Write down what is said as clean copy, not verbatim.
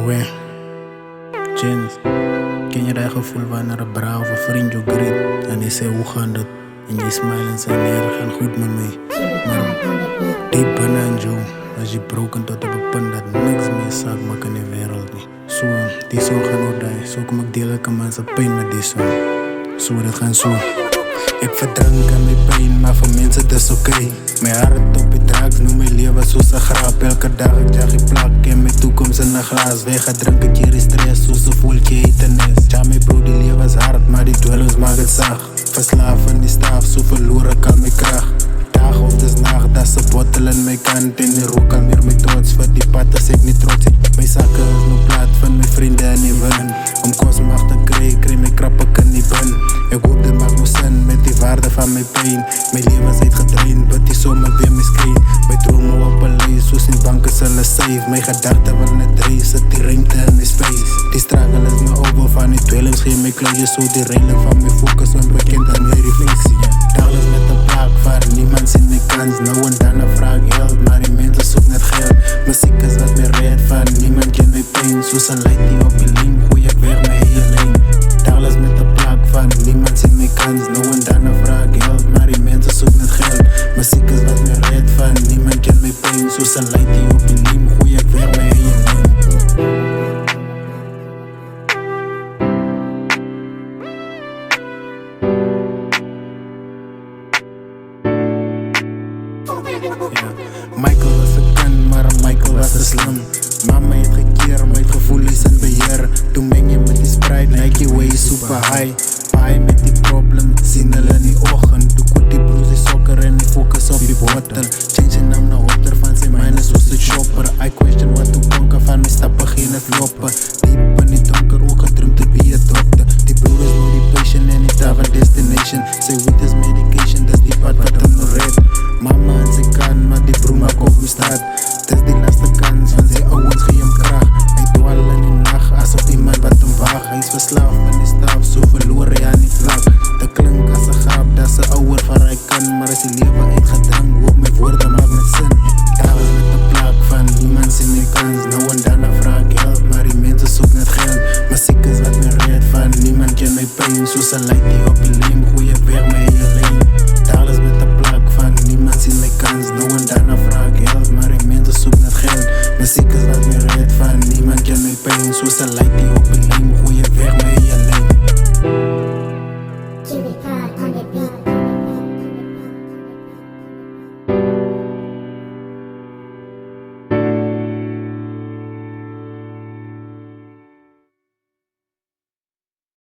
Weh, Jens, ken je dat gevoel wanneer een brave vriend je greet en hij zei hoe gaat het en je smile en zei nee, het gaat goed met mij. Maar diep binnen jou was je broken tot op een punt dat niks meer zaak maakt in de wereld. Zo, die zo gaan worden, zo kom ik deel mensen pijn met die zo. Zo, dat gaan zo. Ik verdrink aan mijn pijn, maar voor mensen dat is oké. Mijn hart op je drugs, noem mijn leven zoals een grap. Elke dag ik draag je plak en mijn toekomst in een glas. Wij gaan drinken, keer is stress, zoals een voeltje eten is. Ja, mijn bro, die leven is hard, maar die dwellings maakt het zacht. Verslaafd van die staaf, zo verloren ik al mijn kracht. Dag of dus nacht, dat ze bottelen aan mijn kant. En die rook al meer mijn trots, voor die pad als ik niet trots. Mijn zakken is nu plaat van mijn vrienden en die winnen. Om kostmacht te krijgen, krijg mijn krappen kan niet ben. Ik hoop dit maakt me zin met die waarde van mijn pijn. Mijn leven is uitgedraind, but die zomer weer mijn screen. Mijn dromen op een lijst, zoals in banken zullen safe. Mijn gedachten willen het dreef, zet die ruimte in mijn space. Die struggle is me over van die tweelings, geen mijn kleurtjes, zo die reilen van mijn focus. Onbekend aan mijn reflectie. Dagelijks met een plak waar niemand ziet mijn kans. Nou en dan een vraag geld, maar die mensen zoeken net geld. Muziek is wat mij redt van niemand kent mijn pijn. Zoals een light die op je lijn, gooi ik weg met heel lijn. Dagelijks met een plak van niemand ziet mijn kans. Nou en dan een vraag geld, maar die mensen zoeken net geld. Muziek is wat mij redt van niemand kent mijn pijn. Zoals een light die op je lijn, gooi ik weg met heel lijn. Michael was een kan, maar Michael was een slim. Mama heeft gekeerd, maar het gevoel is in beheer. Toen meng je met die Sprite, like je way super high. Paai met die problem, zien hulle in die ogen. Doe goed die broers die sokker en die focus op die botter. Change je naam naar hotter van zijn mijne zoals de chopper. I question wat toe donker van mijn stappen geen het lopen. Diep in die donker ook gedroomd te be a doctor. Die broer is nu die patient en niet have a destination. Say with this medication, dat is die pad wat hem nog redt. Mama en ze kan, maar die broer maakt op hem staat. Het is die laatste kans, van zijn ouwens gee hem kracht. Hij dwal in die nacht, alsof iemand wat hem wacht. Hij is verslaafd van die staf, zo verloren hij aan die vlak. Dat klinkt als een grap, dat ze ouwer van hij kan. Maar als die leven uitgedrang, hoop mijn woorden maakt met zin. Dagelijks met de plak van niemand ziet mijn kans. Nou en dan een vraag geld, maar die mensen zoeken het geld. Muziek is wat mij redt van niemand kent mijn pijn. Zoals een light die op je lijm, gooi ik weg met je lijn. Dagelijks met de plak van niemand ziet mijn kans. Nou en dan een vraag geld, maar die mensen zoeken het geld. Muziek is wat mij redt van niemand kent mijn pijn. Zoals een light die op je